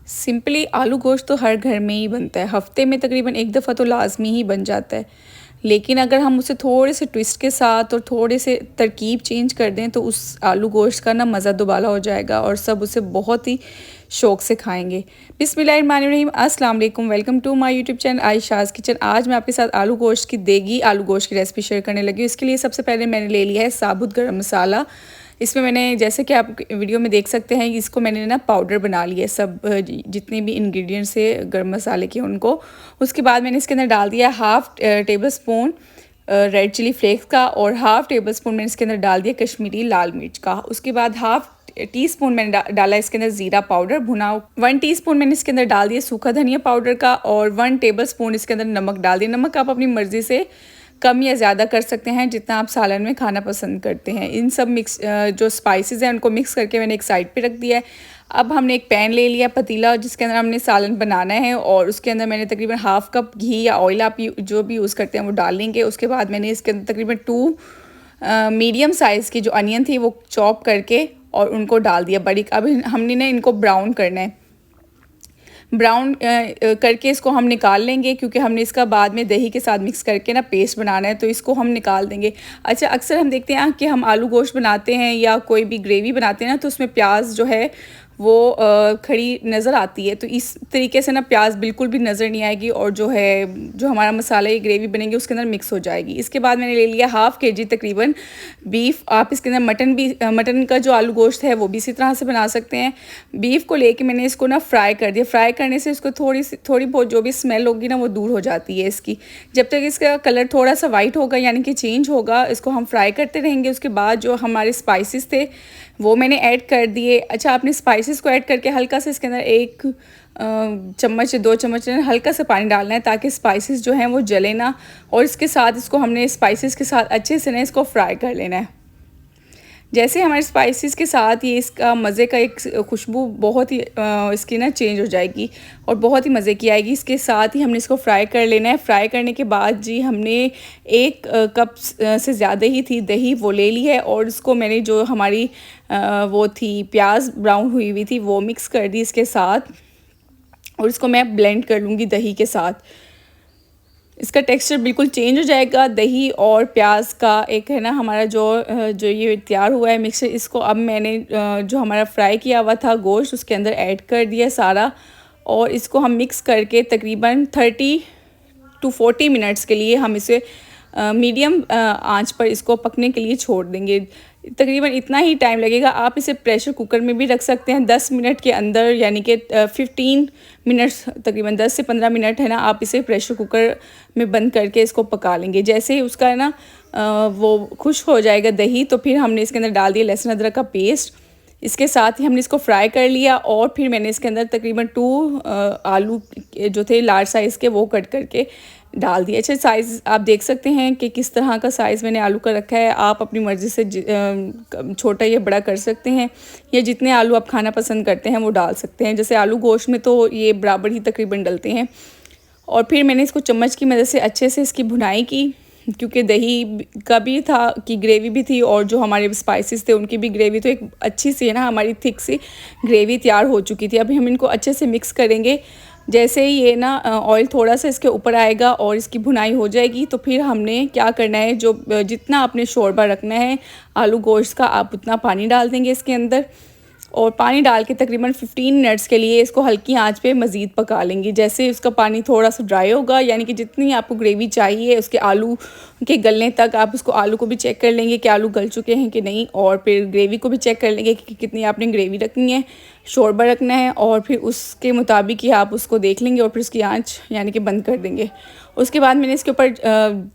Simply आलू गोश्त तो हर घर में ही बनता है। हफ्ते में तकरीबन एक दफ़ा तो लाजमी ही बन जाता है। लेकिन अगर हम उसे थोड़े से ट्विस्ट के साथ और थोड़े से तरकीब चेंज कर दें तो उस आलू गोश्त का ना मज़ा दुबाला हो जाएगा और सब उसे बहुत ही शौक़ से खाएंगे। बिस्मिल्लाहिर्रहमानिर्रहीम, अस्सलाम वालेकुम, welcome to my YouTube channel Ayesha's Kitchen. आज मैं आपके साथ आलू गोश्त की देगी आलू गोश्त की रेसिपी शेयर करने लगी हूँ। इसके लिए सबसे पहले मैंने ले लिया है साबुत गरम मसाला। इसमें मैंने, जैसे कि आप वीडियो में देख सकते हैं, इसको मैंने ना पाउडर बना लिया है, सब जितने भी इंग्रेडिएंट्स है गरम मसाले के उनको। उसके बाद मैंने इसके अंदर डाल दिया half tablespoon red chilli flakes का और हाफ़ टेबल स्पून मैंने इसके अंदर डाल दिया कश्मीरी लाल मिर्च का। उसके बाद हाफ़ टीस्पून मैंने डाला इसके अंदर ज़ीरा पाउडर भुना। 1 टीस्पून मैंने इसके अंदर डाल दिया सूखा धनिया पाउडर का और 1 टेबल स्पून इसके अंदर नमक डाल दिया। नमक आप अपनी मर्ज़ी से कम या ज़्यादा कर सकते हैं जितना आप सालन में खाना पसंद करते हैं। इन सब मिक्स जो स्पाइसेस हैं उनको मिक्स करके मैंने एक साइड पे रख दिया है। अब हमने एक पैन ले लिया पतीला जिसके अंदर हमने सालन बनाना है और उसके अंदर मैंने तकरीबन हाफ़ कप घी या ऑयल आप जो भी यूज़ करते हैं वो डाल लेंगे। उसके बाद मैंने इसके अंदर तकरीबन 2 मीडियम साइज़ की जो अनियन थी वो चॉप करके और उनको डाल दिया बारीक। अब हमने ना इनको ब्राउन करना है। ब्राउन करके इसको हम निकाल लेंगे क्योंकि हमने इसका बाद में दही के साथ मिक्स करके ना पेस्ट बनाना है, तो इसको हम निकाल देंगे। अच्छा, अक्सर हम देखते हैं कि हम आलू गोश्त बनाते हैं या कोई भी ग्रेवी बनाते हैं ना तो उसमें प्याज जो है वो खड़ी नज़र आती है। तो इस तरीके से ना प्याज बिल्कुल भी नज़र नहीं आएगी और जो हमारा मसाला ये ग्रेवी बनेगी उसके अंदर मिक्स हो जाएगी। इसके बाद मैंने ले लिया हाफ़ केजी तकरीबन बीफ। आप इसके अंदर मटन का जो आलू गोश्त है वो भी इसी तरह से बना सकते हैं। बीफ को लेके मैंने इसको ना फ्राई कर दिया। फ्राई करने से इसको थोड़ी बहुत जो भी स्मेल होगी ना वो दूर हो जाती है इसकी। जब तक इसका कलर थोड़ा सा वाइट होगा यानी कि चेंज होगा, इसको हम फ्राई करते रहेंगे। उसके बाद जो हमारे स्पाइसेस थे वो मैंने ऐड कर दिए। अच्छा, आपने स्पाइसेस को ऐड करके हल्का सा इसके अंदर 1 चम्मच 2 चम्मच हल्का सा पानी डालना है ताकि स्पाइसेस जो हैं वो जले ना। और इसके साथ इसको हमने स्पाइसेस के साथ अच्छे से ना इसको फ्राई कर लेना है। जैसे हमारे स्पाइसेस के साथ ये इसका मज़े का एक खुशबू बहुत ही इसकी ना चेंज हो जाएगी और बहुत ही मज़े की आएगी। इसके साथ ही हमने इसको फ्राई कर लेना है। फ्राई करने के बाद जी हमने 1 कप से ज़्यादा ही थी दही वो ले ली है और इसको मैंने जो हमारी वो थी प्याज ब्राउन हुई थी वो मिक्स कर दी इसके साथ और इसको मैं ब्लेंड कर लूँगी दही के साथ। इसका टेक्सचर बिल्कुल चेंज हो जाएगा। दही और प्याज का एक है ना हमारा जो ये तैयार हुआ है मिक्सचर, इसको अब मैंने जो हमारा फ्राई किया हुआ था गोश्त उसके अंदर ऐड कर दिया सारा और इसको हम मिक्स करके तकरीबन 30 to 40 मिनट्स के लिए हम इसे मीडियम आंच पर इसको पकने के लिए छोड़ देंगे। तकरीबन इतना ही टाइम लगेगा। आप इसे प्रेशर कुकर में भी रख सकते हैं 10 मिनट के अंदर, यानी कि 15 मिनट्स, तकरीबन 10 से 15 मिनट है ना आप इसे प्रेशर कुकर में बंद करके इसको पका लेंगे। जैसे ही उसका है ना वो खुश हो जाएगा दही, तो फिर हमने इसके अंदर डाल दिया लहसुन अदरक का पेस्ट। इसके साथ ही हमने इसको फ्राई कर लिया और फिर मैंने इसके अंदर तकरीबन 2 आलू जो थे लार्ज साइज़ के वो कट करके डाल दिए। अच्छा, साइज़ आप देख सकते हैं कि किस तरह का साइज़ मैंने आलू का रखा है। आप अपनी मर्ज़ी से छोटा या बड़ा कर सकते हैं या जितने आलू आप खाना पसंद करते हैं वो डाल सकते हैं। जैसे आलू गोश्त में तो ये बराबर ही तकरीबन डलते हैं। और फिर मैंने इसको चम्मच की मदद से अच्छे से इसकी भुनाई की क्योंकि दही का भी था कि ग्रेवी भी थी और जो हमारे स्पाइसेस थे उनकी भी ग्रेवी, तो एक अच्छी सी है ना हमारी थिक सी ग्रेवी तैयार हो चुकी थी। अभी हम इनको अच्छे से मिक्स करेंगे। जैसे ही ये ना ऑयल थोड़ा सा इसके ऊपर आएगा और इसकी भुनाई हो जाएगी तो फिर हमने क्या करना है, जो जितना आपने शोरबा रखना है आलू गोश्त का आप उतना पानी डाल देंगे इसके अंदर और पानी डाल के तकरीबन 15 मिनट्स के लिए इसको हल्की आंच पे मज़ीद पका लेंगे। जैसे उसका पानी थोड़ा सा ड्राई होगा, यानी कि जितनी आपको ग्रेवी चाहिए उसके आलू के गलने तक आप उसको आलू को भी चेक कर लेंगे कि आलू गल चुके हैं कि नहीं, और फिर ग्रेवी को भी चेक कर लेंगे कि कितनी आपने ग्रेवी रखनी है, शोरबा रखना है, और फिर उसके मुताबिक ही आप उसको देख लेंगे और फिर उसकी आँच यानी कि बंद कर देंगे। उसके बाद मैंने इसके ऊपर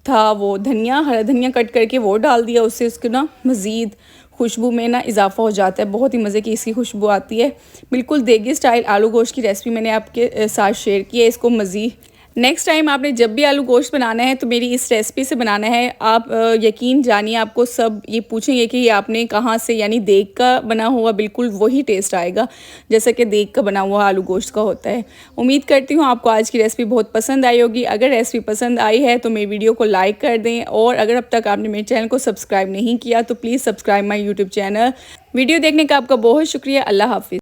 था वो धनिया, हरा धनिया कट करके वो डाल दिया। उससे उसको ना मज़ीद खुशबू में ना इजाफ़ा हो जाता है, बहुत ही मज़े की इसकी खुशबू आती है। बिल्कुल देगी स्टाइल आलू गोश्त की रेसिपी मैंने आपके साथ शेयर की है। इसको मज़ीद नेक्स्ट टाइम आपने जब भी आलू गोश्त बनाना है तो मेरी इस रेसिपी से बनाना है। आप यकीन जानिए आपको सब ये पूछेंगे कि ये आपने कहाँ से, यानी देग का बना हुआ बिल्कुल वही टेस्ट आएगा जैसा कि देग का बना हुआ आलू गोश्त का होता है। उम्मीद करती हूँ आपको आज की रेसिपी बहुत पसंद आई होगी। अगर रेसिपी पसंद आई है तो मेरी वीडियो को लाइक कर दें और अगर अब तक आपने मेरे चैनल को सब्सक्राइब नहीं किया तो please subscribe my YouTube channel. Video देखने का आपका बहुत शुक्रिया। अल्लाह हाफिज़।